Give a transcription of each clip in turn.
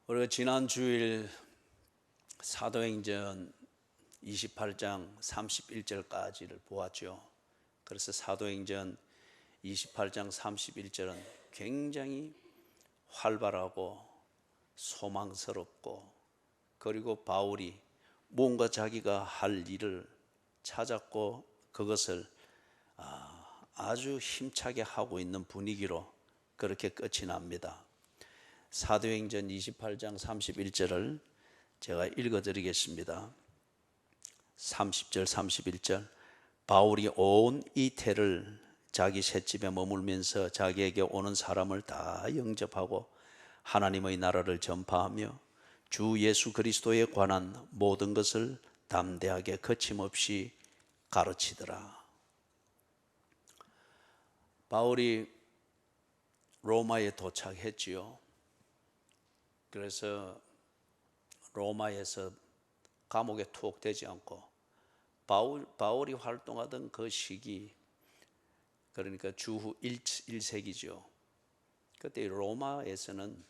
우리가 지난 주일 사도행전 28장 31절까지를 보았죠. 그래서 사도행전 28장 31절은 굉장히 활발하고 소망스럽고, 그리고 바울이 뭔가 자기가 할 일을 찾았고 그것을 아주 힘차게 하고 있는 분위기로 그렇게 끝이 납니다. 사도행전 28장 31절을 제가 읽어드리겠습니다. 30절 31절. 바울이 온 이태를 자기 셋집에 머물면서 자기에게 오는 사람을 다 영접하고 하나님의 나라를 전파하며 주 예수 그리스도에 관한 모든 것을 담대하게 거침없이 가르치더라. 바울이 로마에 도착했지요. 그래서 로마에서 감옥에 투옥되지 않고 바울이 활동하던 그 시기, 그러니까 주후 1세기죠. 그때 로마에서는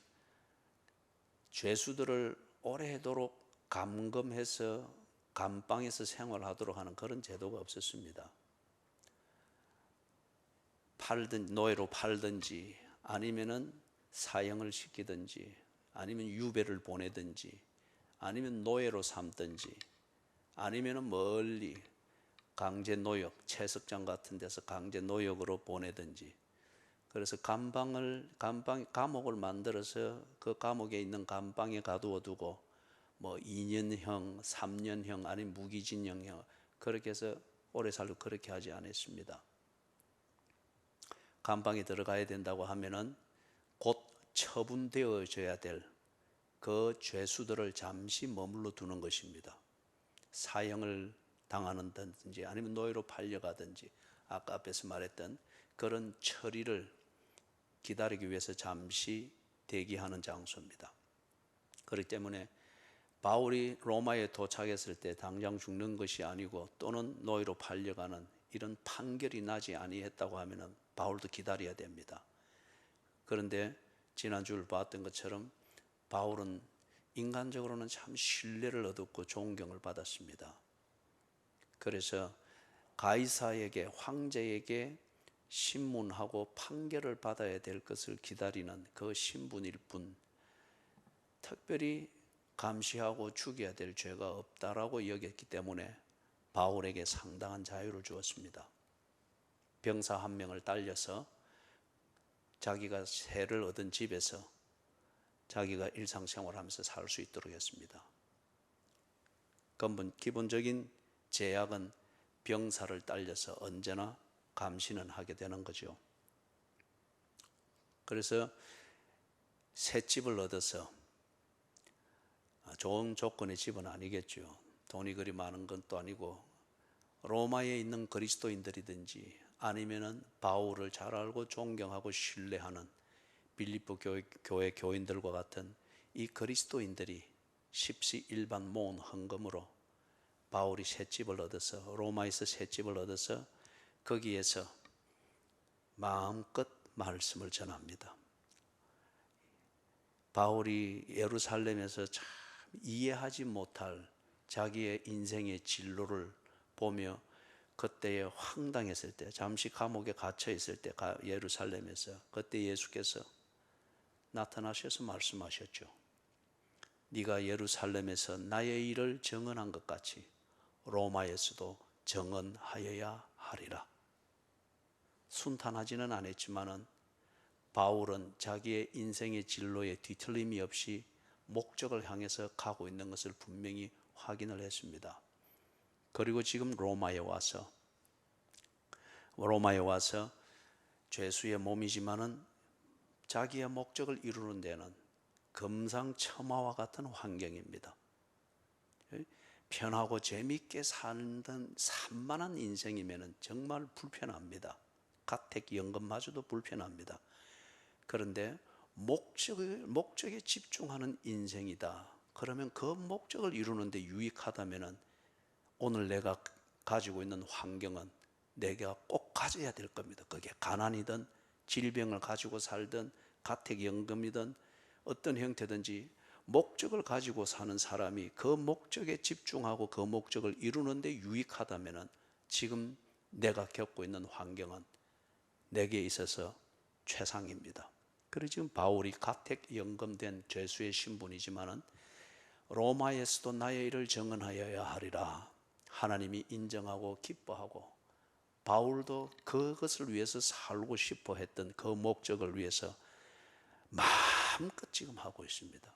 죄수들을 오래도록 감금해서 감방에서 생활하도록 하는 그런 제도가 없었습니다. 노예로 팔든지 아니면은 사형을 시키든지 아니면 유배를 보내든지 아니면 노예로 삼든지 아니면 멀리 강제 노역, 채석장 같은 데서 강제 노역으로 보내든지. 그래서 감옥을 만들어서 그 감옥에 있는 감방에 가두어 두고 2년형, 3년형 아니면 무기징역형, 그렇게 해서 오래 살고 그렇게 하지 않았습니다. 감방에 들어가야 된다고 하면은 곧 처분되어져야 될 그 죄수들을 잠시 머물러 두는 것입니다. 사형을 당하는다든지 아니면 노예로 팔려가든지 아까 앞에서 말했던 그런 처리를 기다리기 위해서 잠시 대기하는 장소입니다. 그렇기 때문에 바울이 로마에 도착했을 때 당장 죽는 것이 아니고 또는 노예로 팔려가는 이런 판결이 나지 아니했다고 하면 바울도 기다려야 됩니다. 그런데 지난주를 봤던 것처럼 바울은 인간적으로는 참 신뢰를 얻었고 존경을 받았습니다. 그래서 가이사에게, 황제에게 신문하고 판결을 받아야 될 것을 기다리는 그 신분일 뿐, 특별히 감시하고 죽여야 될 죄가 없다라고 여겼기 때문에 바울에게 상당한 자유를 주었습니다. 병사 한 명을 딸려서 자기가 세를 얻은 집에서 자기가 일상생활하면서 살 수 있도록 했습니다. 기본적인 제약은 병사를 딸려서 언제나 감시는 하게 되는 거죠. 그래서 새 집을 얻어서, 좋은 조건의 집은 아니겠죠. 돈이 그리 많은 건 또 아니고 로마에 있는 그리스도인들이든지 아니면은 바울을 잘 알고 존경하고 신뢰하는 빌립보 교회 교인들과 같은 이 그리스도인들이 십시일반 모은 헌금으로 바울이 새 집을 얻어서, 로마에서 새 집을 얻어서 거기에서 마음껏 말씀을 전합니다. 바울이 예루살렘에서 참 이해하지 못할 자기의 인생의 진로를 보며 그때에 황당했을 때, 잠시 감옥에 갇혀 있을 때 예루살렘에서 그때 예수께서 나타나셔서 말씀하셨죠. 네가 예루살렘에서 나의 일을 정언한 것 같이 로마에서도 정언하여야 하리라. 순탄하지는 않았지만은 바울은 자기의 인생의 진로에 뒤틀림이 없이 목적을 향해서 가고 있는 것을 분명히 확인을 했습니다. 그리고 지금 로마에 와서 죄수의 몸이지만은 자기의 목적을 이루는 데는 금상첨화와 같은 환경입니다. 편하고 재미있게 살던 산만한 인생이면 정말 불편합니다. 가택연금마저도 불편합니다. 그런데 목적에 집중하는 인생이다. 그러면 그 목적을 이루는 데 유익하다면 오늘 내가 가지고 있는 환경은 내가 꼭 가져야 될 겁니다. 그게 가난이든 질병을 가지고 살든 가택연금이든 어떤 형태든지 목적을 가지고 사는 사람이 그 목적에 집중하고 그 목적을 이루는데 유익하다면 지금 내가 겪고 있는 환경은 내게 있어서 최상입니다. 그리고 지금 바울이 가택 연금된 죄수의 신분이지만은 로마에서도 나의 일을 정언하여야 하리라 하나님이 인정하고 기뻐하고 바울도 그것을 위해서 살고 싶어 했던 그 목적을 위해서 마음껏 지금 하고 있습니다.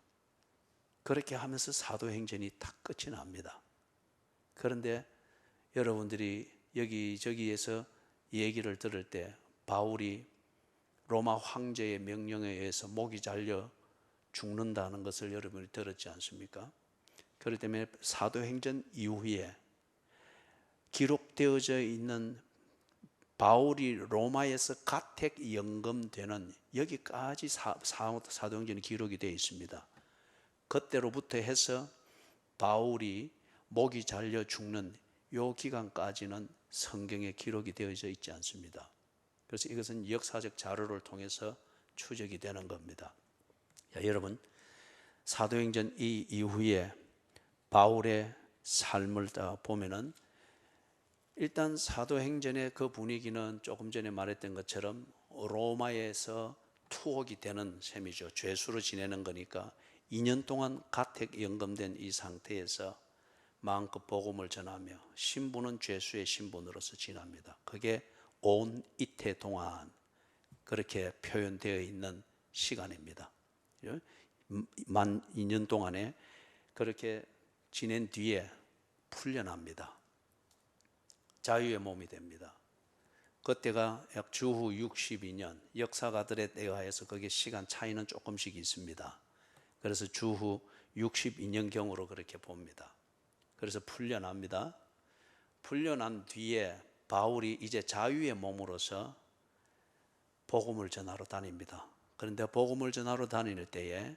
그렇게 하면서 사도행전이 다 끝이 납니다. 그런데 여러분들이 여기저기에서 얘기를 들을 때 바울이 로마 황제의 명령에 의해서 목이 잘려 죽는다는 것을 여러분이 들었지 않습니까? 그렇기 때문에 사도행전 이후에 기록되어져 있는 바울이 로마에서 가택 연금되는 여기까지 사도행전이 기록이 되어 있습니다. 그때로부터 해서 바울이 목이 잘려 죽는 요 기간까지는 성경에 기록이 되어져 있지 않습니다. 그래서 이것은 역사적 자료를 통해서 추적이 되는 겁니다. 자, 여러분, 사도행전 이 이후에 바울의 삶을 다 보면은 일단 사도행전의 그 분위기는 조금 전에 말했던 것처럼 로마에서 투옥이 되는 셈이죠. 죄수로 지내는 거니까 2년 동안 가택 연금된 이 상태에서 마음껏 복음을 전하며 신분은 죄수의 신분으로서 지납니다. 그게 온 이태 동안 그렇게 표현되어 있는 시간입니다. 만 2년 동안에 그렇게 지낸 뒤에 풀려납니다. 자유의 몸이 됩니다. 그때가 약 주후 62년, 역사가들에 의하여서 거기에 시간 차이는 조금씩 있습니다. 그래서 주후 62년경으로 그렇게 봅니다. 그래서 풀려납니다. 풀려난 뒤에 바울이 이제 자유의 몸으로서 복음을 전하러 다닙니다. 그런데 복음을 전하러 다닐 때에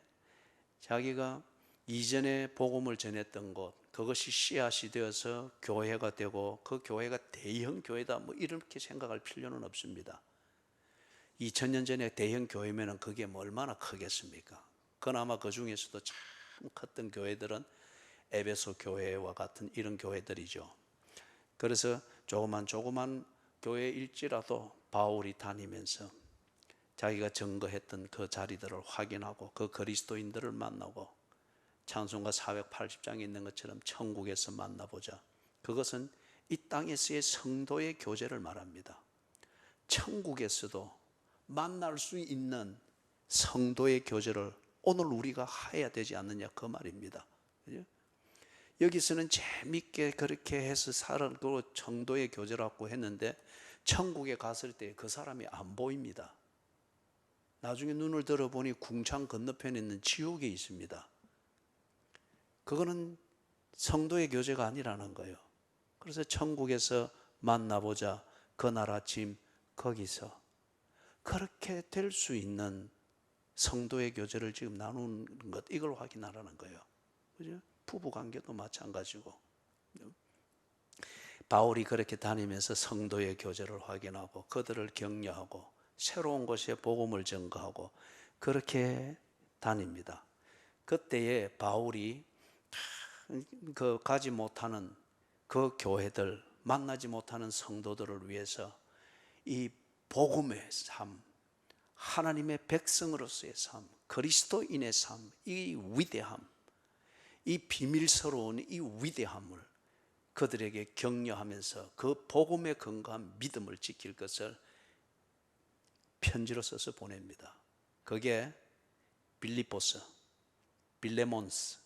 자기가 이전에 복음을 전했던 곳, 그것이 씨앗이 되어서 교회가 되고 그 교회가 대형 교회다 뭐 이렇게 생각할 필요는 없습니다. 2000년 전에 대형 교회면 그게 뭐 얼마나 크겠습니까? 그나마 그 중에서도 참 컸던 교회들은 에베소 교회와 같은 이런 교회들이죠. 그래서 조그만 교회일지라도 바울이 다니면서 자기가 증거했던 그 자리들을 확인하고 그 그리스도인들을 만나고 찬송가 480장에 있는 것처럼 천국에서 만나보자. 그것은 이 땅에서의 성도의 교제를 말합니다. 천국에서도 만날 수 있는 성도의 교제를 오늘 우리가 해야 되지 않느냐 그 말입니다. 그죠? 여기서는 재밌게 그렇게 해서 살았고 성도의 교제라고 했는데 천국에 갔을 때 그 사람이 안 보입니다. 나중에 눈을 들어보니 궁창 건너편에 있는 지옥에 있습니다. 그거는 성도의 교제가 아니라는 거예요. 그래서 천국에서 만나보자. 그날 아침 거기서 그렇게 될 수 있는 성도의 교제를 지금 나누는 것, 이걸 확인하라는 거예요. 그죠? 부부관계도 마찬가지고. 바울이 그렇게 다니면서 성도의 교제를 확인하고 그들을 격려하고 새로운 곳에 복음을 전거하고 그렇게 다닙니다. 그때에 바울이 그 가지 못하는 그 교회들, 만나지 못하는 성도들을 위해서 이 복음의 삶, 하나님의 백성으로서의 삶, 그리스도인의 삶, 이 위대함, 이 비밀스러운 이 위대함을 그들에게 격려하면서 그 복음에 근거한 믿음을 지킬 것을 편지로 써서 보냅니다. 그게 빌립보서, 빌레몬스,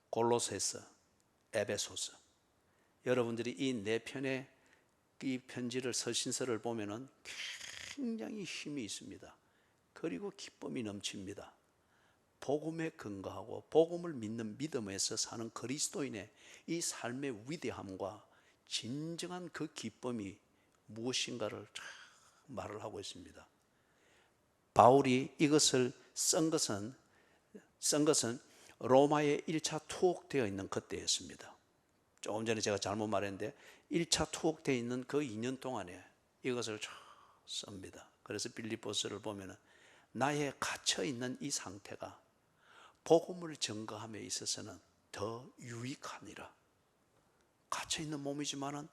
골로새서, 에베소서. 여러분들이 이 네 편의 이 편지를 서신서를 보면은 굉장히 힘이 있습니다. 그리고 기쁨이 넘칩니다. 복음에 근거하고 복음을 믿는 믿음에서 사는 그리스도인의 이 삶의 위대함과 진정한 그 기쁨이 무엇인가를 말을 하고 있습니다. 바울이 이것을 쓴 것은 로마에 1차 투옥되어 있는 그때였습니다. 조금 전에 제가 잘못 말했는데 1차 투옥되어 있는 그 2년 동안에 이것을 씁니다. 그래서 빌립보서를 보면 나의 갇혀있는 이 상태가 복음을 전가함에 있어서는 더 유익하니라. 갇혀있는 몸이지만은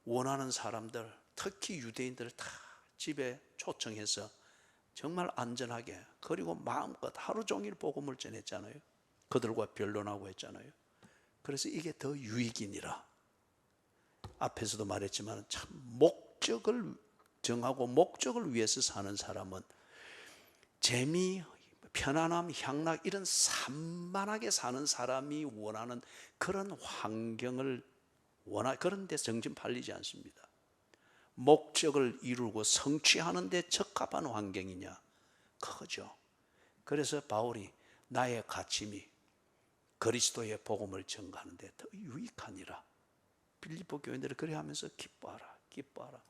원하는 사람들, 특히 유대인들을 다 집에 초청해서 정말 안전하게, 그리고 마음껏 하루 종일 복음을 전했잖아요. 그들과 변론하고 했잖아요. 그래서 이게 더 유익이니라. 앞에서도 말했지만 참 목적을 정하고 목적을 위해서 사는 사람은 재미, 편안함, 향락 이런 산만하게 사는 사람이 원하는 그런 환경을 그런 데 정신 팔리지 않습니다. 목적을 이루고 성취하는 데 적합한 환경이냐, 그거죠. 그래서 바울이 나의 가침이 그리스도의 복음을 전가하는 데 더 유익하니라. 빌립보 교인들을 그래 하면서 기뻐하라, 기뻐하라.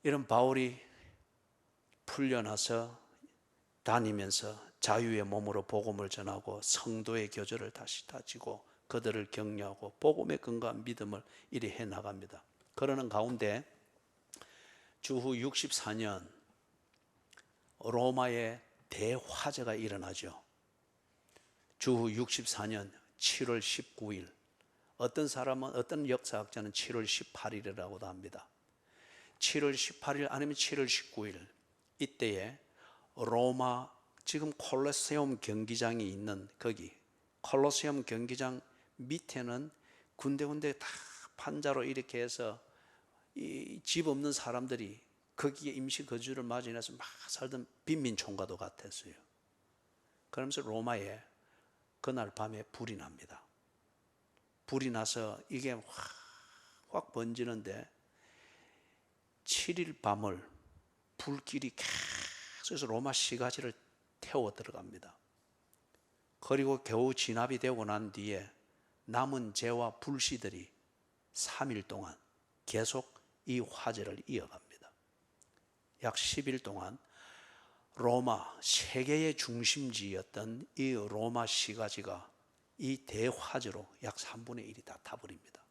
이런 바울이 풀려나서 다니면서 자유의 몸으로 복음을 전하고 성도의 교절을 다시 다지고 그들을 격려하고 복음의 근거한 믿음을 이리 해나갑니다. 그러는 가운데 주후 64년 로마의 대화재가 일어나죠. 주후 64년 7월 19일, 어떤 사람은, 어떤 역사학자는 7월 18일이라고도 합니다. 7월 18일 아니면 7월 19일, 이때에 로마, 지금 콜로세움 경기장이 있는 거기, 콜로세움 경기장 밑에는 군데군데 다 판자로 이렇게 해서 이 집 없는 사람들이 거기에 임시 거주를 맞이해서 막 살던 빈민총과도 같았어요. 그러면서 로마에 그날 밤에 불이 납니다. 불이 나서 이게 확 번지는데 7일 밤을 불길이 계속해서 로마 시가지를 태워 들어갑니다. 그리고 겨우 진압이 되고 난 뒤에 남은 재와 불씨들이 3일 동안 계속 이 화재를 이어갑니다. 약 10일 동안 로마, 세계의 중심지였던 이 로마 시가지가 이 대화재로 약 3분의 1이 다 타버립니다.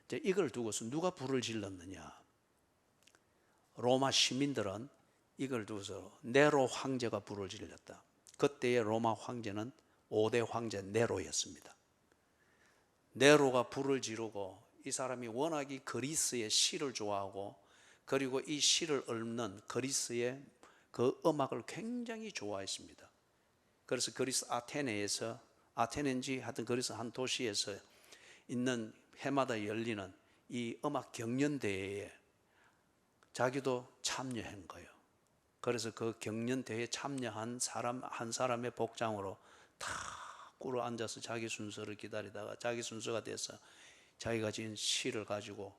이제 이걸 두고서 누가 불을 질렀느냐? 로마 시민들은 이걸 두고서 네로 황제가 불을 질렀다. 그때의 로마 황제는 5대 황제 네로였습니다. 네로가 불을 지르고, 이 사람이 워낙 이 그리스의 시를 좋아하고 그리고 이 시를 읊는 그리스의 그 음악을 굉장히 좋아했습니다. 그래서 그리스 아테네에서, 아테네인지 하여튼 그리스 한 도시에서 있는 해마다 열리는 이 음악 경연대회에 자기도 참여한 거예요. 그래서 그 경연대회에 참여한 사람 한 사람의 복장으로 다 꿇어 앉아서 자기 순서를 기다리다가 자기 순서가 돼서 자기가 지은 시를 가지고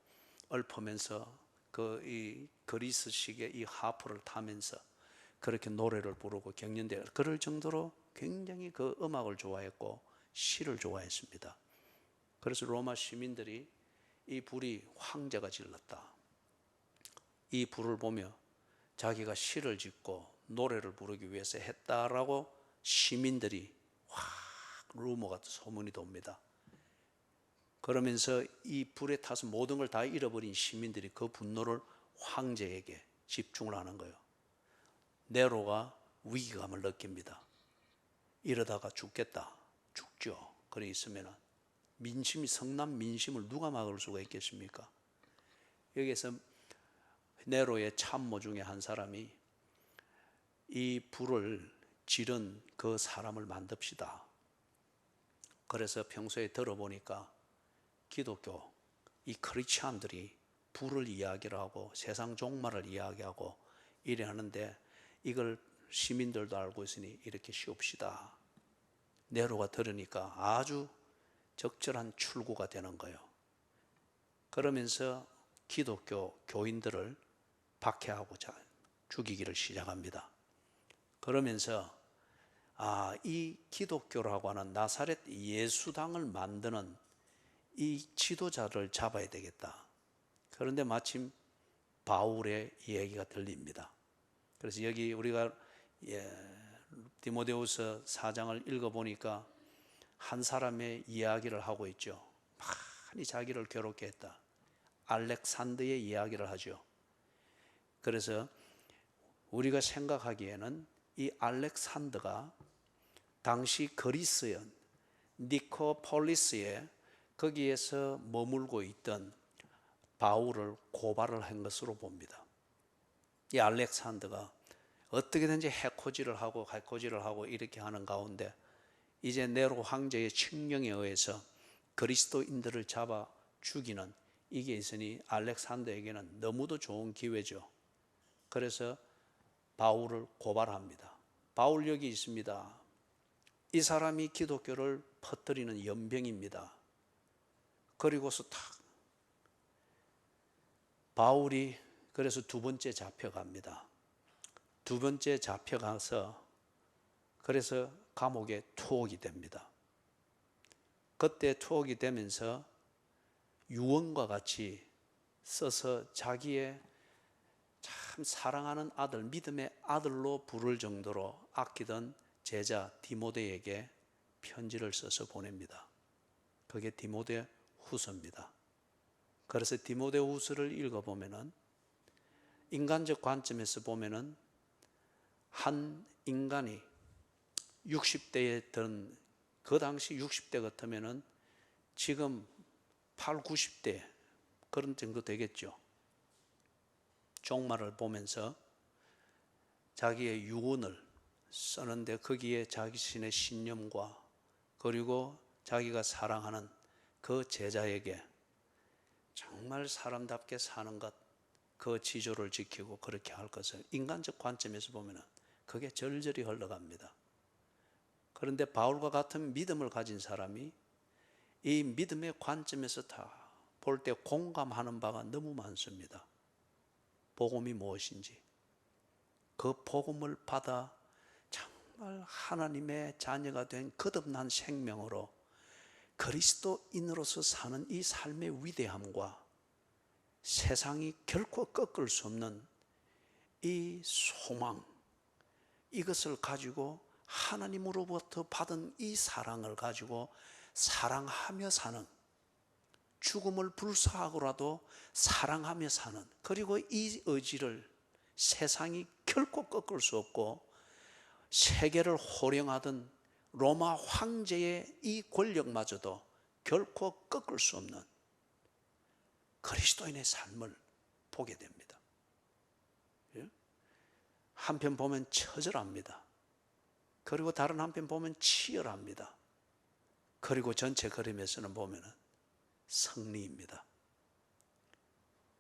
읊으면서 그 이 그리스식의 이 하프를 타면서 그렇게 노래를 부르고 경연대회, 그럴 정도로 굉장히 그 음악을 좋아했고 시를 좋아했습니다. 그래서 로마 시민들이 이 불이 황제가 질렀다, 이 불을 보며 자기가 시를 짓고 노래를 부르기 위해서 했다라고 시민들이 확 루머가, 소문이 돕니다. 그러면서 이 불에 타서 모든 걸 다 잃어버린 시민들이 그 분노를 황제에게 집중을 하는 거예요. 네로가 위기감을 느낍니다. 이러다가 죽겠다, 죽죠. 그래 있으면 민심이, 성난 민심을 누가 막을 수가 있겠습니까? 여기에서 네로의 참모 중에 한 사람이 이 불을 지른 그 사람을 만듭시다. 그래서 평소에 들어보니까 기독교, 이 크리스찬들이 불을 이야기를 하고 세상 종말을 이야기하고 이래 하는데 이걸 시민들도 알고 있으니 이렇게 씌웁시다. 네로가 들으니까 아주 적절한 출구가 되는 거예요. 그러면서 기독교 교인들을 박해하고 죽이기를 시작합니다. 그러면서 이 기독교라고 하는 나사렛 예수당을 만드는 이 지도자를 잡아야 되겠다. 그런데 마침 바울의 이야기가 들립니다. 그래서 여기 우리가 디모데후서 4장을 읽어보니까 한 사람의 이야기를 하고 있죠. 많이 자기를 괴롭게 했다. 알렉산더의 이야기를 하죠. 그래서 우리가 생각하기에는 이 알렉산더가 당시 그리스연 니코폴리스에 거기에서 머물고 있던 바울을 고발을 한 것으로 봅니다. 이 알렉산더가 어떻게든지 해코지를 하고 이렇게 하는 가운데 이제 네로 황제의 칙령에 의해서 그리스도인들을 잡아 죽이는 이게 있으니 알렉산더에게는 너무도 좋은 기회죠. 그래서 바울을 고발합니다. 바울 여기 있습니다. 이 사람이 기독교를 퍼뜨리는 연병입니다. 그리고서 바울이 그래서 두 번째 잡혀갑니다. 두 번째 잡혀가서 그래서 감옥에 투옥이 됩니다. 그때 투옥이 되면서 유언과 같이 써서 자기의 참 사랑하는 아들, 믿음의 아들로 부를 정도로 아끼던 제자 디모데에게 편지를 써서 보냅니다. 그게 디모데 후서입니다. 그래서 디모데 후서를 읽어보면은 인간적 관점에서 보면은 한 인간이 60대에 든 그 당시 60대 같으면은 지금 8, 90대 그런 정도 되겠죠. 종말을 보면서 자기의 유언을 쓰는데 거기에 자기 자신의 신념과 그리고 자기가 사랑하는 그 제자에게 정말 사람답게 사는 것, 그 지조를 지키고 그렇게 할 것을 인간적 관점에서 보면 그게 절절히 흘러갑니다. 그런데 바울과 같은 믿음을 가진 사람이 이 믿음의 관점에서 다 볼 때 공감하는 바가 너무 많습니다. 복음이 무엇인지 그 복음을 받아 정말 하나님의 자녀가 된 거듭난 생명으로 그리스도인으로서 사는 이 삶의 위대함과 세상이 결코 꺾을 수 없는 이 소망, 이것을 가지고 하나님으로부터 받은 이 사랑을 가지고 사랑하며 사는, 죽음을 불사하고라도 사랑하며 사는, 그리고 이 의지를 세상이 결코 꺾을 수 없고 세계를 호령하던 로마 황제의 이 권력마저도 결코 꺾을 수 없는 그리스도인의 삶을 보게 됩니다. 한편 보면 처절합니다. 그리고 다른 한편 보면 치열합니다. 그리고 전체 그림에서는 보면 승리입니다.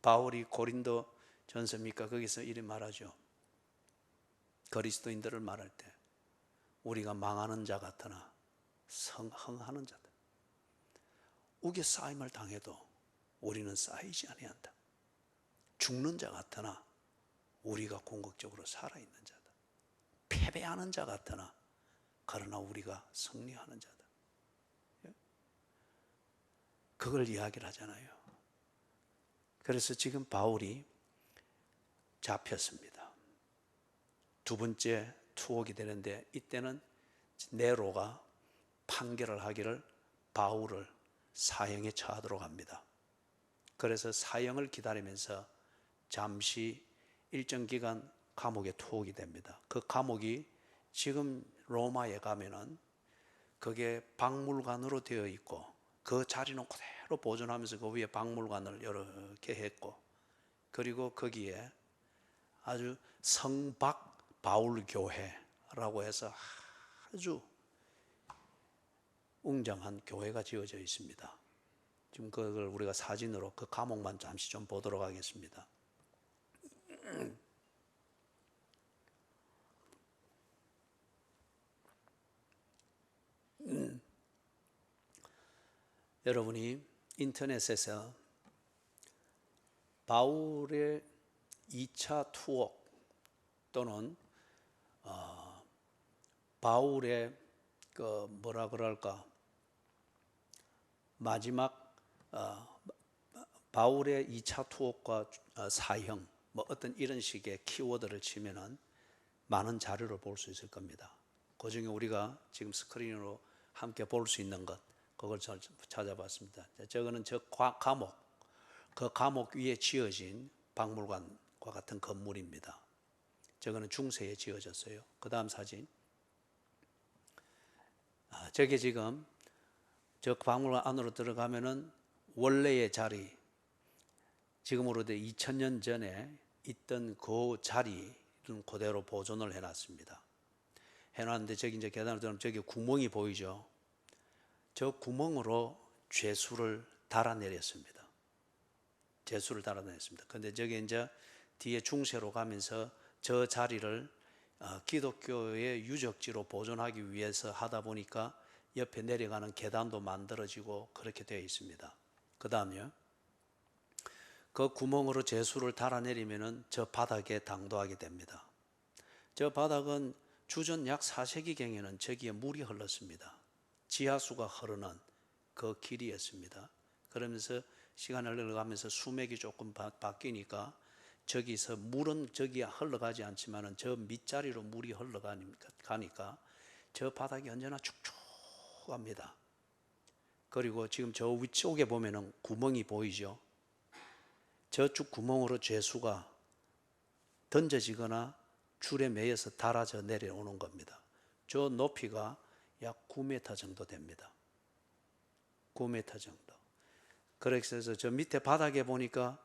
바울이 고린도 전서입니까? 거기서 이리 말하죠. 그리스도인들을 말할 때 우리가 망하는 자 같으나 성흥하는 자들, 우겨 쌓임을 당해도 우리는 쌓이지 아니한다. 죽는 자 같으나 우리가 궁극적으로 살아있는 자다. 패배하는 자 같으나 그러나 우리가 승리하는 자다. 그걸 이야기를 하잖아요. 그래서 지금 바울이 잡혔습니다. 두 번째 투옥이 되는데 이때는 네로가 판결을 하기를 바울을 사형에 처하도록 합니다. 그래서 사형을 기다리면서 잠시 일정 기간 감옥에 투옥이 됩니다. 그 감옥이 지금 로마에 가면은 그게 박물관으로 되어 있고 그 자리는 그대로 보존하면서 그 위에 박물관을 이렇게 했고 그리고 거기에 아주 성박 바울 교회라고 해서 아주 웅장한 교회가 지어져 있습니다. 지금 그걸 우리가 사진으로 그 감옥만 잠시 좀 보도록 하겠습니다. 여러분이 인터넷에서 바울의 2차 투옥 또는 바울의 그 뭐라 그럴까 마지막 바울의 2차 투옥과 사형 뭐 어떤 이런 식의 키워드를 치면은 많은 자료를 볼 수 있을 겁니다. 그 중에 우리가 지금 스크린으로 함께 볼 수 있는 것 그걸 찾아봤습니다. 저거는 저 감옥, 그 감옥 위에 지어진 박물관과 같은 건물입니다. 저거는 중세에 지어졌어요. 그 다음 사진. 저게 지금 저 박물관 안으로 들어가면은 원래의 자리, 지금으로부터 2000년 전에 있던 그 자리는 그대로 보존을 해놨습니다. 해놨는데 저기 이제 계단으로 들어가면 저기 구멍이 보이죠? 저 구멍으로 죄수를 달아내렸습니다. 죄수를 달아내렸습니다. 근데 저기 이제 뒤에 중세로 가면서 저 자리를 기독교의 유적지로 보존하기 위해서 하다 보니까 옆에 내려가는 계단도 만들어지고 그렇게 되어 있습니다. 그 다음에 그 구멍으로 죄수를 달아내리면은 저 바닥에 당도하게 됩니다. 저 바닥은 주전 약 4세기경에는 저기에 물이 흘렀습니다. 지하수가 흐르는 그 길이었습니다. 그러면서 시간을 흘러가면서 수맥이 조금 바뀌니까 저기서 물은 저기에 흘러가지 않지만은 저 밑자리로 물이 흘러가니까 저 바닥이 언제나 축축합니다. 그리고 지금 저 위쪽에 보면은 구멍이 보이죠? 저쪽 구멍으로 죄수가 던져지거나 줄에 매여서 달아져 내려오는 겁니다. 저 높이가 약 9m 정도 됩니다. 9m 정도. 그래서 저 밑에 바닥에 보니까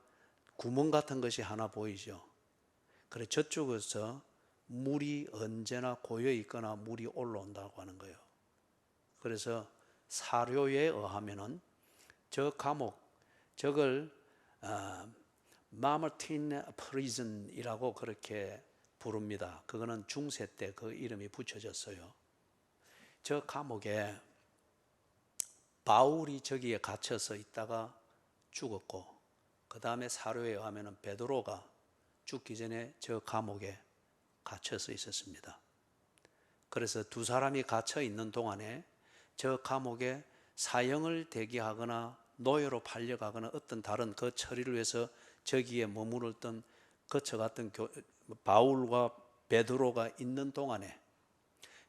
구멍 같은 것이 하나 보이죠. 그래 저쪽에서 물이 언제나 고여 있거나 물이 올라온다고 하는 거예요. 그래서 사료에 의하면은 저 감옥, 저걸 마머틴 프리즌이라고 그렇게 부릅니다. 그거는 중세 때 그 이름이 붙여졌어요. 저 감옥에 바울이 저기에 갇혀서 있다가 죽었고, 그 다음에 사료에 의하면 베드로가 죽기 전에 저 감옥에 갇혀서 있었습니다. 그래서 두 사람이 갇혀 있는 동안에 저 감옥에 사형을 대기하거나 노예로 팔려가거나 어떤 다른 그 처리를 위해서 저기에 머무르던 거쳐갔던 바울과 베드로가 있는 동안에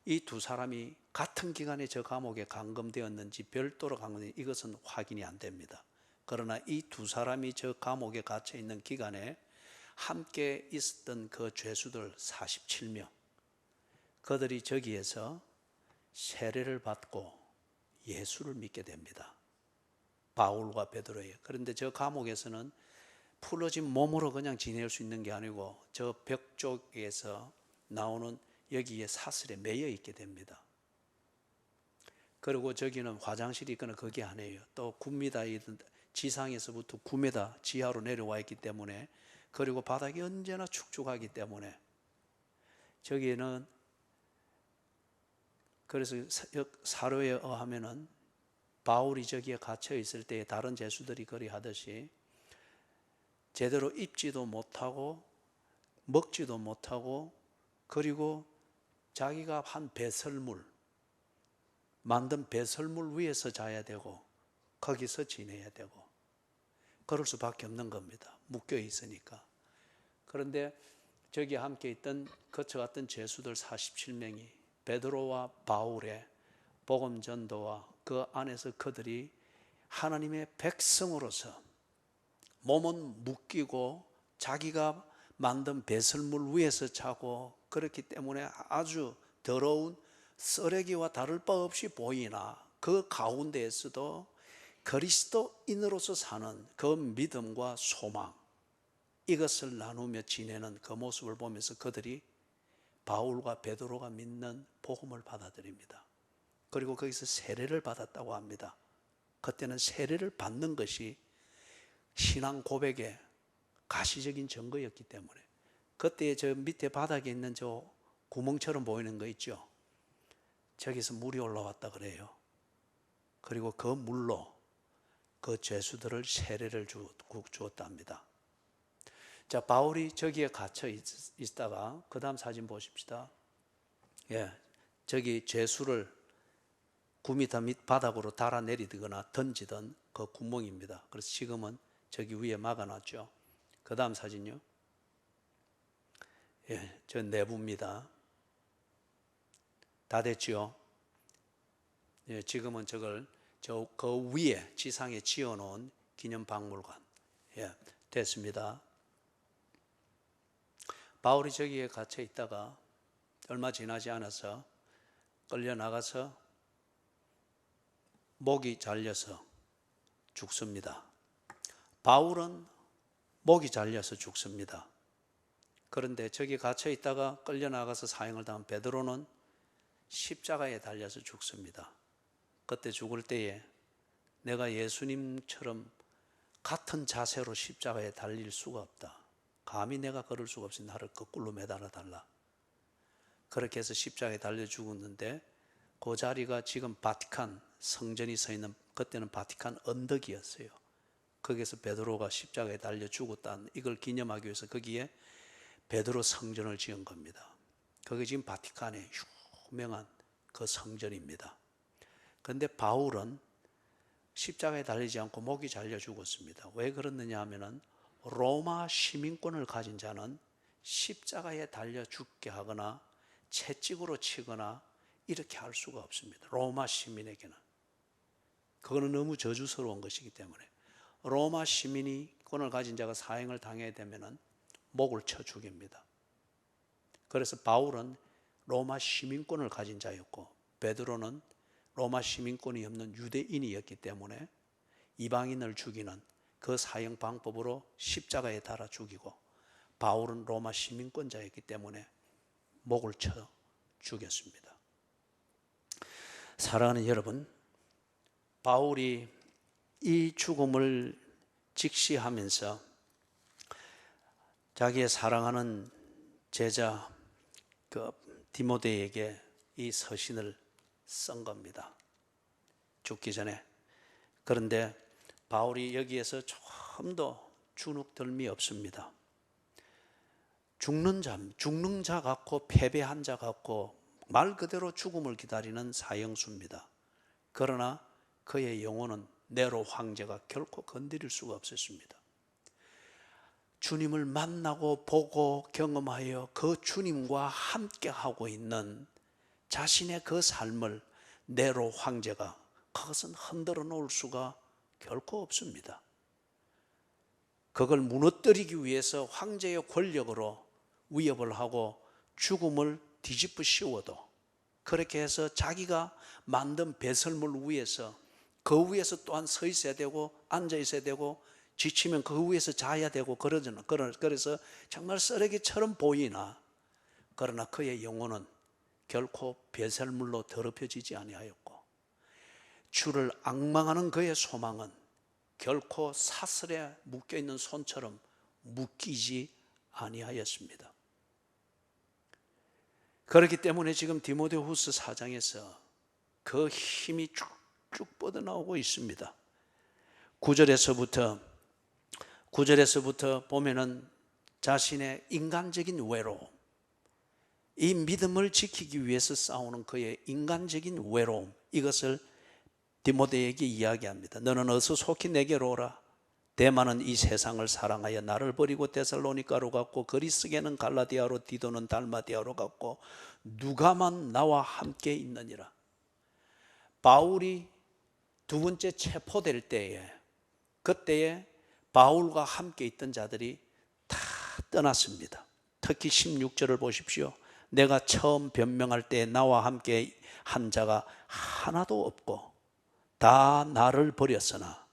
이 두 사람이 같은 기간에 저 감옥에 감금되었는지 별도로 감금되었는지 이것은 확인이 안 됩니다. 그러나 이 두 사람이 저 감옥에 갇혀 있는 기간에 함께 있었던 그 죄수들 47명, 그들이 저기에서 세례를 받고 예수를 믿게 됩니다. 바울과 베드로예요. 그런데 저 감옥에서는 풀어진 몸으로 그냥 지낼 수 있는 게 아니고 저 벽 쪽에서 나오는 여기에 사슬에 매여 있게 됩니다. 그리고 저기는 화장실이 있거나 거기 아니에요. 또 9m, 지상에서부터 9m 지하로 내려와 있기 때문에, 그리고 바닥이 언제나 축축하기 때문에 저기는, 그래서 사료에 의하면은 바울이 저기에 갇혀 있을 때 다른 죄수들이 그리하듯이 제대로 입지도 못하고 먹지도 못하고, 그리고 자기가 한 배설물, 만든 배설물 위에서 자야 되고 거기서 지내야 되고 그럴 수밖에 없는 겁니다. 묶여 있으니까. 그런데 저기 함께 있던 거쳐갔던 죄수들 47명이 베드로와 바울의 복음 전도와 그 안에서 그들이 하나님의 백성으로서 몸은 묶이고 자기가 만든 배설물 위에서 자고 그렇기 때문에 아주 더러운 쓰레기와 다를 바 없이 보이나 그 가운데에서도 그리스도인으로서 사는 그 믿음과 소망, 이것을 나누며 지내는 그 모습을 보면서 그들이 바울과 베드로가 믿는 복음을 받아들입니다. 그리고 거기서 세례를 받았다고 합니다. 그때는 세례를 받는 것이 신앙 고백의 가시적인 증거였기 때문에, 그때 저 밑에 바닥에 있는 저 구멍처럼 보이는 거 있죠? 저기서 물이 올라왔다 그래요. 그리고 그 물로 그 죄수들을 세례를 주었다 합니다. 자, 바울이 저기에 갇혀 있다가 그 다음 사진 보십시다. 예, 저기 죄수를 9m 밑 바닥으로 달아내리거나 던지던 그 구멍입니다. 그래서 지금은 저기 위에 막아놨죠. 그 다음 사진요. 예, 저 내부입니다. 다 됐죠? 예, 지금은 저걸 그 위에 지상에 지어놓은 기념박물관. 예, 됐습니다. 바울이 저기에 갇혀 있다가 얼마 지나지 않아서 끌려 나가서 목이 잘려서 죽습니다. 바울은 목이 잘려서 죽습니다. 그런데 저기 갇혀 있다가 끌려나가서 사형을 당한 베드로는 십자가에 달려서 죽습니다. 그때 죽을 때에 내가 예수님처럼 같은 자세로 십자가에 달릴 수가 없다. 감히 내가 걸을 수가 없으니 나를 거꾸로 매달아 달라. 그렇게 해서 십자가에 달려 죽었는데 그 자리가 지금 바티칸 성전이 서 있는, 그때는 바티칸 언덕이었어요. 거기에서 베드로가 십자가에 달려 죽었다는 이걸 기념하기 위해서 거기에 베드로 성전을 지은 겁니다. 그게 지금 바티칸의 유명한 그 성전입니다. 그런데 바울은 십자가에 달리지 않고 목이 잘려 죽었습니다. 왜 그렇느냐 하면은 로마 시민권을 가진 자는 십자가에 달려 죽게 하거나 채찍으로 치거나 이렇게 할 수가 없습니다. 로마 시민에게는. 그거는 너무 저주스러운 것이기 때문에 로마 시민이 권을 가진 자가 사형을 당해야 되면은 목을 쳐 죽입니다. 그래서 바울은 로마 시민권을 가진 자였고 베드로는 로마 시민권이 없는 유대인이었기 때문에 이방인을 죽이는 그 사형 방법으로 십자가에 달아 죽이고, 바울은 로마 시민권자였기 때문에 목을 쳐 죽였습니다. 사랑하는 여러분, 바울이 이 죽음을 직시하면서 자기의 사랑하는 제자 디모데에게 이 서신을 쓴 겁니다. 죽기 전에. 그런데 바울이 여기에서 조금도 주눅들미 없습니다. 죽는 자 같고 패배한 자 같고 말 그대로 죽음을 기다리는 사형수입니다. 그러나 그의 영혼은 네로 황제가 결코 건드릴 수가 없었습니다. 주님을 만나고 보고 경험하여 그 주님과 함께 하고 있는 자신의 그 삶을 네로 황제가 그것은 흔들어 놓을 수가 결코 없습니다. 그걸 무너뜨리기 위해서 황제의 권력으로 위협을 하고 죽음을 뒤집어 씌워도 그렇게 해서 자기가 만든 배설물 위에서 그 위에서 또한 서 있어야 되고 앉아 있어야 되고 지치면 그 위에서 자야 되고 그래서 정말 쓰레기처럼 보이나 그러나 그의 영혼은 결코 배설물로 더럽혀지지 아니하였고 주를 앙망하는 그의 소망은 결코 사슬에 묶여있는 손처럼 묶이지 아니하였습니다. 그렇기 때문에 지금 디모데후서 4장에서 그 힘이 쭉쭉 뻗어나오고 있습니다. 9절에서부터 보면은 자신의 인간적인 외로움, 이 믿음을 지키기 위해서 싸우는 그의 인간적인 외로움, 이것을 디모데에게 이야기합니다. 너는 어서 속히 내게로 오라. 데마는 이 세상을 사랑하여 나를 버리고 데살로니가로 갔고 그리스게는 갈라디아로 디도는 달마디아로 갔고 누가만 나와 함께 있느니라. 바울이 두 번째 체포될 때에 그때에 바울과 함께 있던 자들이 다 떠났습니다. 특히 16절을 보십시오. 내가 처음 변명할 때 나와 함께 한 자가 하나도 없고 다 나를 버렸으나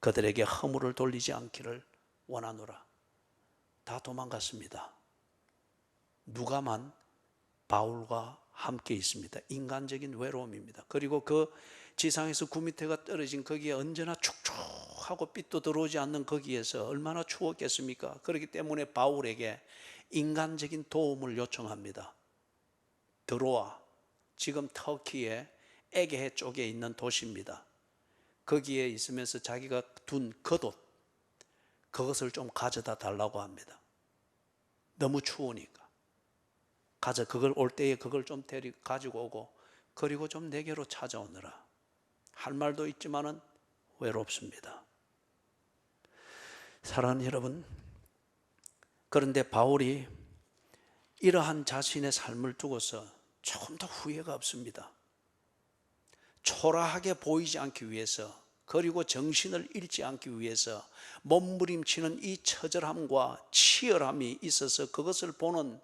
그들에게 허물을 돌리지 않기를 원하노라. 다 도망갔습니다. 누가만 바울과 함께 있습니다. 인간적인 외로움입니다. 그리고 그 지상에서 9m가 떨어진 거기에 언제나 축축하고 빛도 들어오지 않는 거기에서 얼마나 추웠겠습니까? 그렇기 때문에 바울에게 인간적인 도움을 요청합니다. 들어와. 지금 터키의 에게해 쪽에 있는 도시입니다. 거기에 있으면서 자기가 둔 겉옷, 그것을 좀 가져다 달라고 합니다. 너무 추우니까. 그걸 올 때에 그걸 좀 가지고 오고 그리고 좀 내게로 찾아오느라. 할 말도 있지만은 외롭습니다. 사랑하는 여러분, 그런데 바울이 이러한 자신의 삶을 두고서 조금 더 후회가 없습니다. 초라하게 보이지 않기 위해서 그리고 정신을 잃지 않기 위해서 몸부림치는 이 처절함과 치열함이 있어서 그것을 보는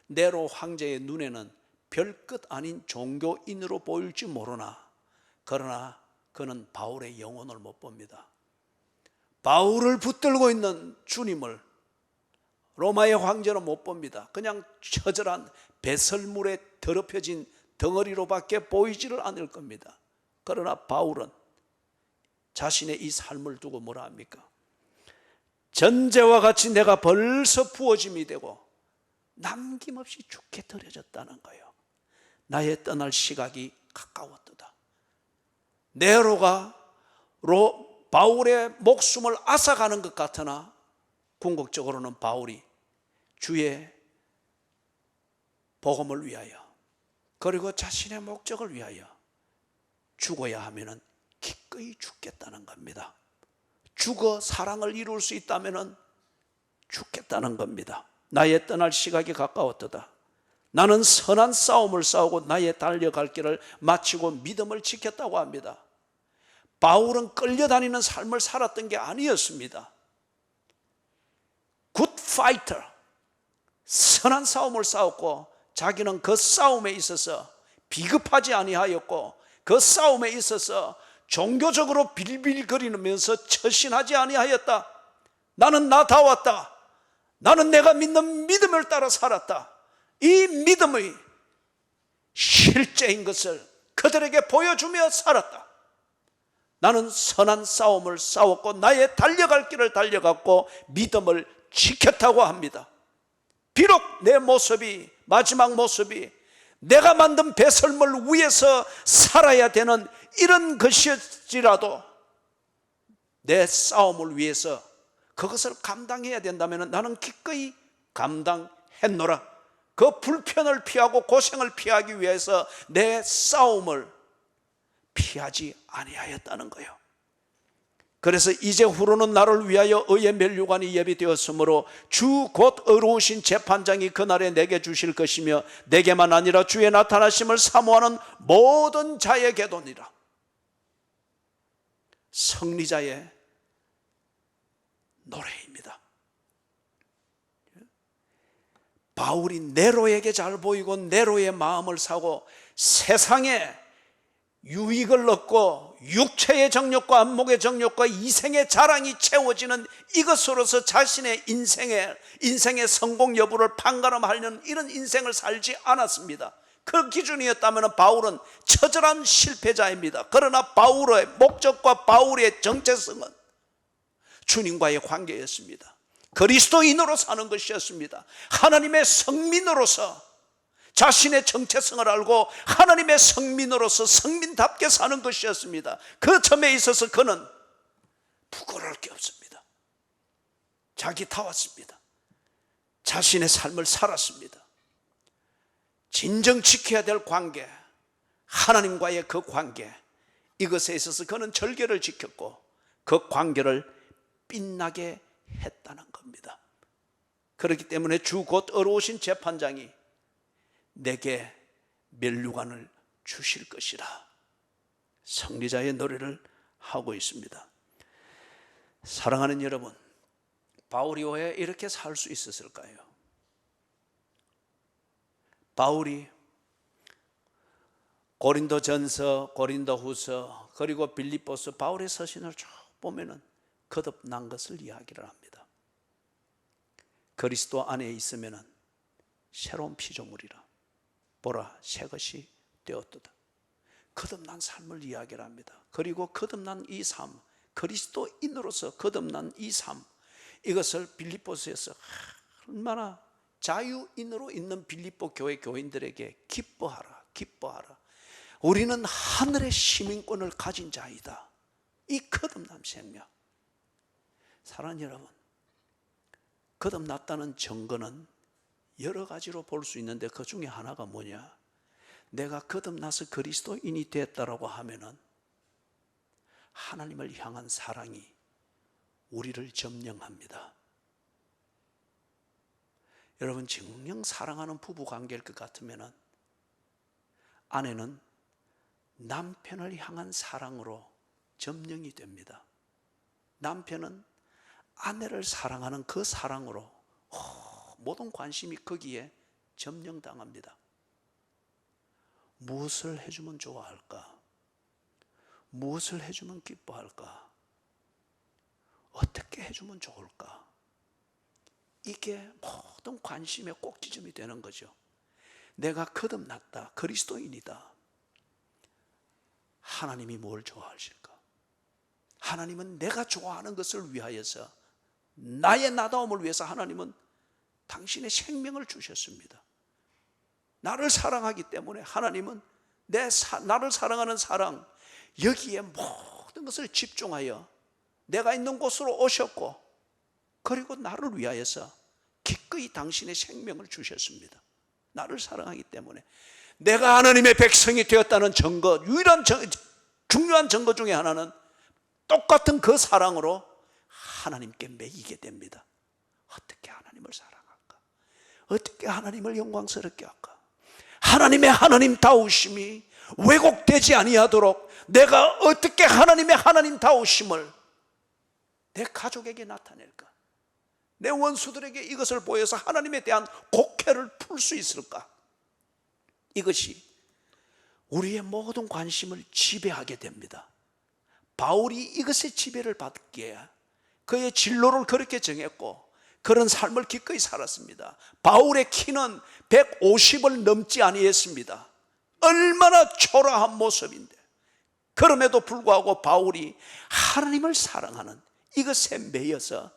네로 황제의 눈에는 별것 아닌 종교인으로 보일지 모르나 그러나 그는 바울의 영혼을 못 봅니다. 바울을 붙들고 있는 주님을 로마의 황제는 못 봅니다. 그냥 처절한 배설물에 더럽혀진 덩어리로밖에 보이지를 않을 겁니다. 그러나 바울은 자신의 이 삶을 두고 뭐라 합니까? 전제와 같이 내가 벌써 부어짐이 되고 남김없이 죽게 들여졌다는 거예요. 나의 떠날 시각이 가까웠도다. 네로가 바울의 목숨을 앗아가는 것 같으나 궁극적으로는 바울이 주의 복음을 위하여 그리고 자신의 목적을 위하여 죽어야 하면은 기꺼이 죽겠다는 겁니다. 죽어 사랑을 이룰 수 있다면은 죽겠다는 겁니다. 나의 떠날 시각이 가까웠도다. 나는 선한 싸움을 싸우고 나의 달려갈 길을 마치고 믿음을 지켰다고 합니다. 바울은 끌려다니는 삶을 살았던 게 아니었습니다. 굿 파이터, 선한 싸움을 싸웠고 자기는 그 싸움에 있어서 비급하지 아니하였고 그 싸움에 있어서 종교적으로 빌빌거리면서 처신하지 아니하였다. 나는 나다웠다. 나는 내가 믿는 믿음을 따라 살았다. 이 믿음의 실제인 것을 그들에게 보여주며 살았다. 나는 선한 싸움을 싸웠고 나의 달려갈 길을 달려갔고 믿음을 지켰다고 합니다. 비록 내 모습이 마지막 모습이 내가 만든 배설물 위에서 살아야 되는 이런 것이지라도 내 싸움을 위해서 그것을 감당해야 된다면 나는 기꺼이 감당했노라. 그 불편을 피하고 고생을 피하기 위해서 내 싸움을 피하지 아니하였다는 거예요. 그래서 이제 후로는 나를 위하여 의의 면류관이 예비되었으므로 주 곧 의로우신 재판장이 그날에 내게 주실 것이며 내게만 아니라 주의 나타나심을 사모하는 모든 자에게도니라. 승리자의 노래입니다. 바울이 네로에게 잘 보이고 네로의 마음을 사고 세상에 유익을 얻고 육체의 정욕과 안목의 정욕과 이생의 자랑이 채워지는 이것으로서 자신의 인생의 성공 여부를 판가름하려는 이런 인생을 살지 않았습니다. 그 기준이었다면 바울은 처절한 실패자입니다. 그러나 바울의 목적과 바울의 정체성은 주님과의 관계였습니다. 그리스도인으로 사는 것이었습니다. 하나님의 성민으로서 자신의 정체성을 알고 하나님의 성민으로서 성민답게 사는 것이었습니다. 그 점에 있어서 그는 부끄러울 게 없습니다. 자기 다웠습니다. 자신의 삶을 살았습니다. 진정 지켜야 될 관계, 하나님과의 그 관계, 이것에 있어서 그는 절개를 지켰고 그 관계를 빛나게 했다는 겁니다. 그렇기 때문에 주 곧 의로우신 재판장이 내게 면류관을 주실 것이라 승리자의 노래를 하고 있습니다. 사랑하는 여러분, 바울이 왜 이렇게 살 수 있었을까요? 바울이 고린도전서, 고린도후서, 그리고 빌립보서 바울의 서신을 쭉 보면은 거듭난 것을 이야기를 합니다. 그리스도 안에 있으면은 새로운 피조물이라. 보라, 새 것이 되었도다. 거듭난 삶을 이야기를 합니다. 그리고 거듭난 이 삶, 그리스도인으로서 거듭난 이 삶, 이것을 빌립보서에서 얼마나 자유인으로 있는 빌립보 교회 교인들에게 기뻐하라, 기뻐하라. 우리는 하늘의 시민권을 가진 자이다. 이 거듭남 생명. 사랑하는 여러분, 거듭났다는 증거는 여러 가지로 볼 수 있는데 그 중에 하나가 뭐냐? 내가 거듭나서 그리스도인이 됐다라고 하면은 하나님을 향한 사랑이 우리를 점령합니다. 여러분, 정녕 사랑하는 부부 관계일 것 같으면은 아내는 남편을 향한 사랑으로 점령이 됩니다. 남편은 아내를 사랑하는 그 사랑으로 모든 관심이 거기에 점령당합니다. 무엇을 해주면 좋아할까? 무엇을 해주면 기뻐할까? 어떻게 해주면 좋을까? 이게 모든 관심의 꼭지점이 되는 거죠. 내가 거듭났다, 그리스도인이다. 하나님이 뭘 좋아하실까? 하나님은 내가 좋아하는 것을 위하여서, 나의 나다움을 위해서 하나님은 당신의 생명을 주셨습니다. 나를 사랑하기 때문에 하나님은 나를 사랑하는 사랑, 여기에 모든 것을 집중하여 내가 있는 곳으로 오셨고, 그리고 나를 위하여서 기꺼이 당신의 생명을 주셨습니다. 나를 사랑하기 때문에. 내가 하나님의 백성이 되었다는 증거, 유일한 중요한 증거 중에 하나는 똑같은 그 사랑으로 하나님께 매이게 됩니다. 어떻게 하나님을 사랑할까? 어떻게 하나님을 영광스럽게 할까? 하나님의 하나님다우심이 왜곡되지 아니하도록 내가 어떻게 하나님의 하나님다우심을 내 가족에게 나타낼까? 내 원수들에게 이것을 보여서 하나님에 대한 곡해를 풀 수 있을까? 이것이 우리의 모든 관심을 지배하게 됩니다. 바울이 이것의 지배를 받기에 그의 진로를 그렇게 정했고 그런 삶을 기꺼이 살았습니다. 바울의 키는 150을 넘지 아니했습니다. 얼마나 초라한 모습인데, 그럼에도 불구하고 바울이 하나님을 사랑하는 이것에 매여서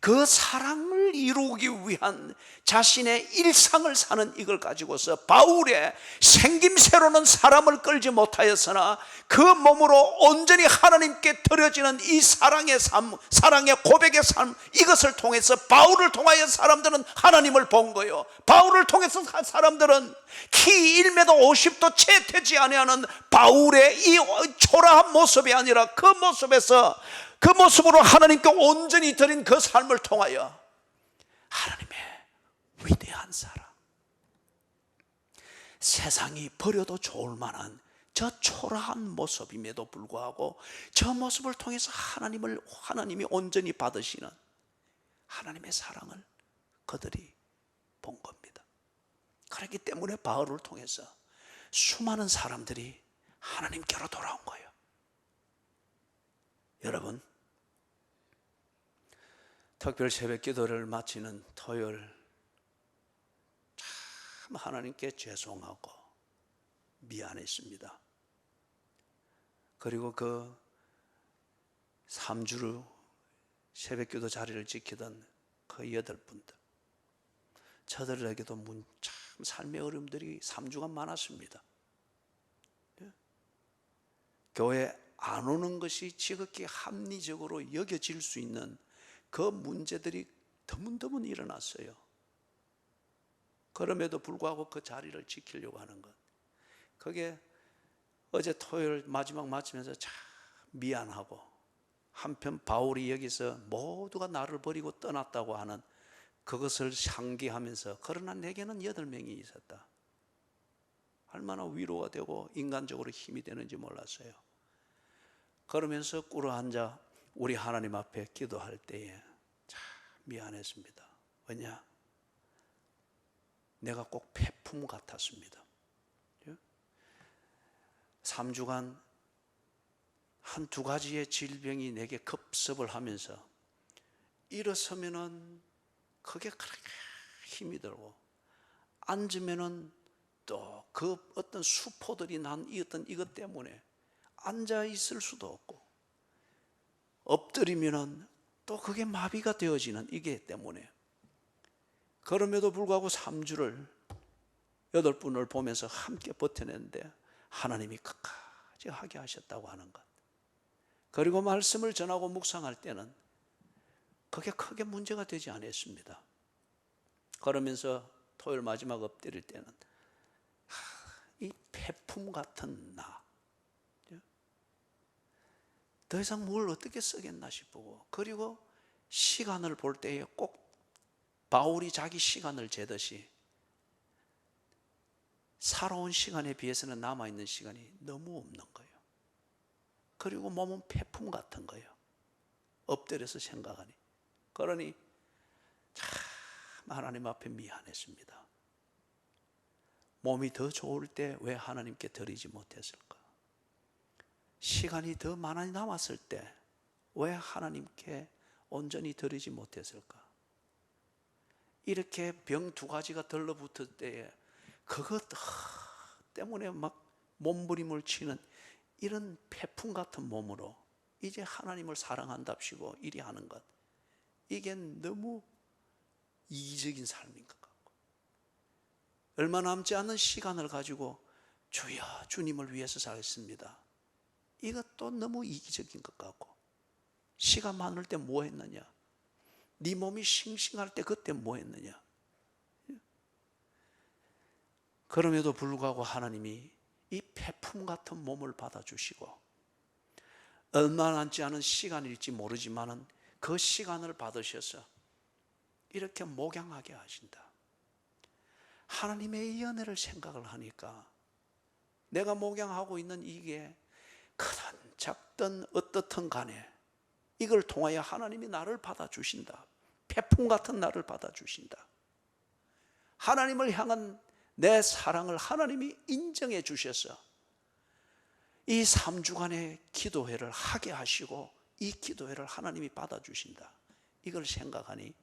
그 사랑을 이루기 위한 자신의 일상을 사는 이걸 가지고서 바울의 생김새로는 사람을 끌지 못하였으나 그 몸으로 온전히 하나님께 드려지는 이 사랑의 삶, 사랑의 고백의 삶, 이것을 통해서 바울을 통하여 사람들은 하나님을 본 거예요. 바울을 통해서 사람들은 키 1m 50도 채 되지 아니하는 바울의 이 초라한 모습이 아니라 그 모습에서, 그 모습으로 하나님께 온전히 드린 그 삶을 통하여 하나님의 위대한 사랑, 세상이 버려도 좋을 만한 저 초라한 모습임에도 불구하고 저 모습을 통해서 하나님이 온전히 받으시는 하나님의 사랑을 그들이 본 겁니다. 그렇기 때문에 바울을 통해서 수많은 사람들이 하나님께로 돌아온 거예요. 여러분, 특별 새벽 기도를 마치는 토요일, 참 하나님께 죄송하고 미안했습니다. 그리고 그 3주로 새벽 기도 자리를 지키던 그 8분들, 저들에게도 참 삶의 어려움들이 3주간 많았습니다. 교회 안 오는 것이 지극히 합리적으로 여겨질 수 있는 그 문제들이 드문드문 일어났어요. 그럼에도 불구하고 그 자리를 지키려고 하는 것, 그게 어제 토요일 마지막 마치면서 참 미안하고, 한편 바울이 여기서 모두가 나를 버리고 떠났다고 하는 그것을 상기하면서, 그러나 내게는 8명이 있었다. 얼마나 위로가 되고 인간적으로 힘이 되는지 몰랐어요. 그러면서 꿇어앉아 우리 하나님 앞에 기도할 때에 참 미안했습니다. 왜냐? 내가 꼭 폐품 같았습니다. 3주간 한두 가지의 질병이 내게 급습을 하면서 일어서면은 그게 그렇게 힘이 들고, 앉으면은 또 그 어떤 수포들이 난 이것 때문에 앉아 있을 수도 없고, 엎드리면은 또 그게 마비가 되어지는 이게 때문에, 그럼에도 불구하고 3주를 8분을 보면서 함께 버텨냈는데 하나님이 끝까지 하게 하셨다고 하는 것, 그리고 말씀을 전하고 묵상할 때는 그게 크게 문제가 되지 않았습니다. 그러면서 토요일 마지막 엎드릴 때는 이 폐품 같은 나, 더 이상 뭘 어떻게 쓰겠나 싶고, 그리고 시간을 볼 때에 꼭 바울이 자기 시간을 재듯이 살아온 시간에 비해서는 남아있는 시간이 너무 없는 거예요. 그리고 몸은 폐품 같은 거예요. 엎드려서 생각하니. 그러니 참 하나님 앞에 미안했습니다. 몸이 더 좋을 때 왜 하나님께 드리지 못했을까? 시간이 더 많이 남았을 때 왜 하나님께 온전히 드리지 못했을까? 이렇게 병 2가지가 들러붙을 때에 그것 때문에 막 몸부림을 치는 이런 태풍 같은 몸으로 이제 하나님을 사랑한답시고 이리 하는 것, 이게 너무 이기적인 삶인 것 같고, 얼마 남지 않은 시간을 가지고 주여 주님을 위해서 살겠습니다, 이것도 너무 이기적인 것 같고, 시간 많을 때 뭐 했느냐, 네 몸이 싱싱할 때 그때 뭐 했느냐. 그럼에도 불구하고 하나님이 이 폐품 같은 몸을 받아주시고, 얼마 남지 않은 시간일지 모르지만은 그 시간을 받으셔서 이렇게 목양하게 하신다. 하나님의 이 은혜를 생각을 하니까 내가 목양하고 있는 이게 크든 작든 어떻든 간에 이걸 통하여 하나님이 나를 받아주신다. 폐품 같은 나를 받아주신다. 하나님을 향한 내 사랑을 하나님이 인정해 주셔서 이 3주간의 기도회를 하게 하시고 이 기도회를 하나님이 받아주신다. 이걸 생각하니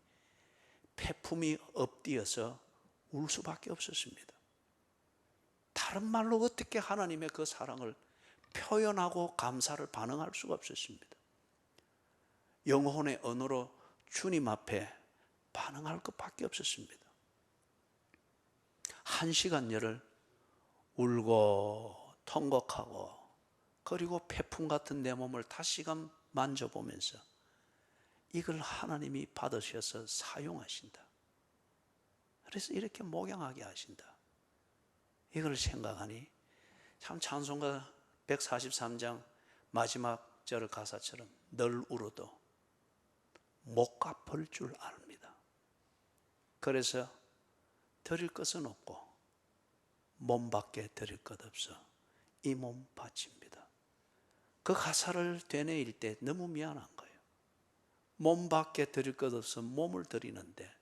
폐품이 엎드려서 울 수밖에 없었습니다. 다른 말로 어떻게 하나님의 그 사랑을 표현하고 감사를 반응할 수가 없었습니다. 영혼의 언어로 주님 앞에 반응할 것밖에 없었습니다. 1시간여를 울고 통곡하고, 그리고 폐품 같은 내 몸을 다시금 만져보면서 이걸 하나님이 받으셔서 사용하신다. 그래서 이렇게 목양하게 하신다. 이걸 생각하니 참 찬송가 143장 마지막 절 가사처럼 늘 울어도 못 갚을 줄 압니다. 그래서 드릴 것은 없고 몸밖에 드릴 것 없어 이 몸 바칩니다. 그 가사를 되뇌일 때 너무 미안한 거예요. 몸밖에 드릴 것 없어 몸을 드리는데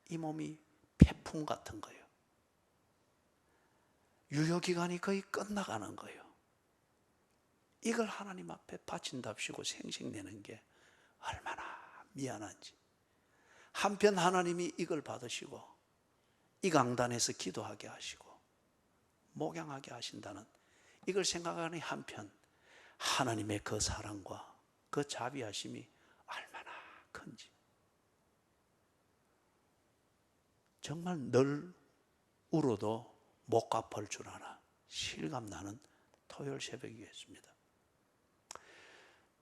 이 몸이 폐품 같은 거예요. 유효기간이 거의 끝나가는 거예요. 이걸 하나님 앞에 바친답시고 생색내는 게 얼마나 미안한지. 한편 하나님이 이걸 받으시고 이 강단에서 기도하게 하시고 목양하게 하신다는 이걸 생각하니 한편 하나님의 그 사랑과 그 자비하심이 얼마나 큰지 정말 늘 울어도 못 갚을 줄 아나 실감나는 토요일 새벽이었습니다.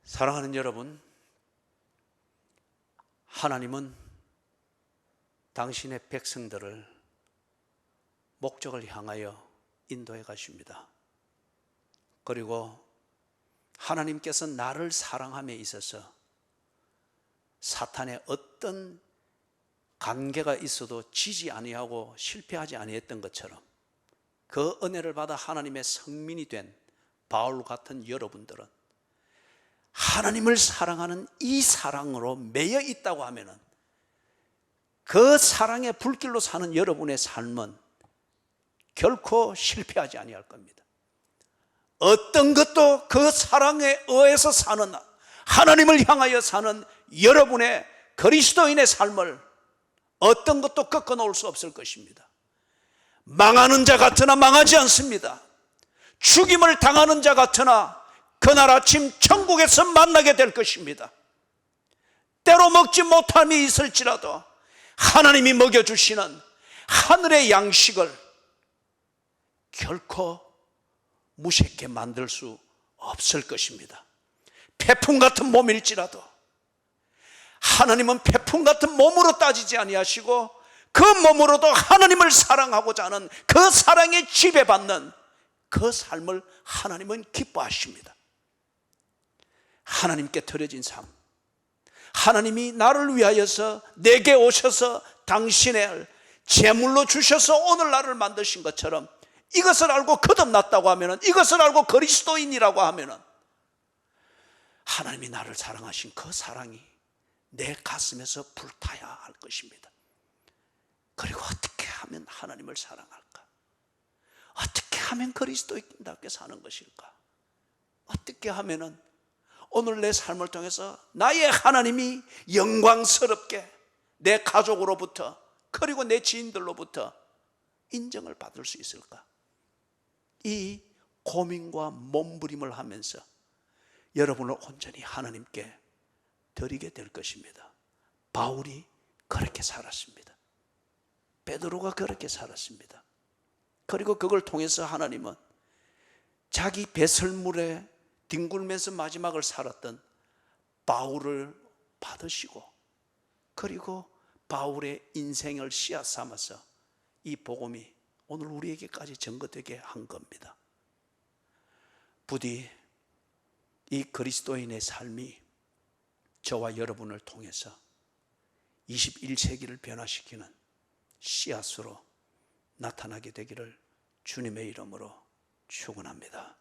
사랑하는 여러분, 하나님은 당신의 백성들을 목적을 향하여 인도해 가십니다. 그리고 하나님께서 나를 사랑함에 있어서 사탄의 어떤 관계가 있어도 지지 아니하고 실패하지 아니했던 것처럼 그 은혜를 받아 하나님의 성민이 된 바울 같은 여러분들은 하나님을 사랑하는 이 사랑으로 매여 있다고 하면은 그 사랑의 불길로 사는 여러분의 삶은 결코 실패하지 아니할 겁니다. 어떤 것도 그 사랑에 의해서 사는, 하나님을 향하여 사는 여러분의 그리스도인의 삶을 어떤 것도 꺾어 놓을 수 없을 것입니다. 망하는 자 같으나 망하지 않습니다. 죽임을 당하는 자 같으나 그날 아침 천국에서 만나게 될 것입니다. 때로 먹지 못함이 있을지라도 하나님이 먹여주시는 하늘의 양식을 결코 무색해 만들 수 없을 것입니다. 폐품 같은 몸일지라도 하나님은 폐품 같은 몸으로 따지지 아니하시고 그 몸으로도 하나님을 사랑하고자 하는 그 사랑에 지배받는 그 삶을 하나님은 기뻐하십니다. 하나님께 드려진 삶, 하나님이 나를 위하여서 내게 오셔서 당신의 제물로 주셔서 오늘 나를 만드신 것처럼 이것을 알고 거듭났다고 하면은, 이것을 알고 그리스도인이라고 하면은 하나님이 나를 사랑하신 그 사랑이 내 가슴에서 불타야 할 것입니다. 그리고 어떻게 하면 하나님을 사랑할까? 어떻게 하면 그리스도인답게 사는 것일까? 어떻게 하면은 오늘 내 삶을 통해서 나의 하나님이 영광스럽게 내 가족으로부터 그리고 내 지인들로부터 인정을 받을 수 있을까? 이 고민과 몸부림을 하면서 여러분을 온전히 하나님께 드리게 될 것입니다. 바울이 그렇게 살았습니다. 베드로가 그렇게 살았습니다. 그리고 그걸 통해서 하나님은 자기 배설물에 뒹굴면서 마지막을 살았던 바울을 받으시고, 그리고 바울의 인생을 씨앗 삼아서 이 복음이 오늘 우리에게까지 전거되게 한 겁니다. 부디 이 그리스도인의 삶이 저와 여러분을 통해서 21세기를 변화시키는 씨앗으로 나타나게 되기를 주님의 이름으로 축원합니다.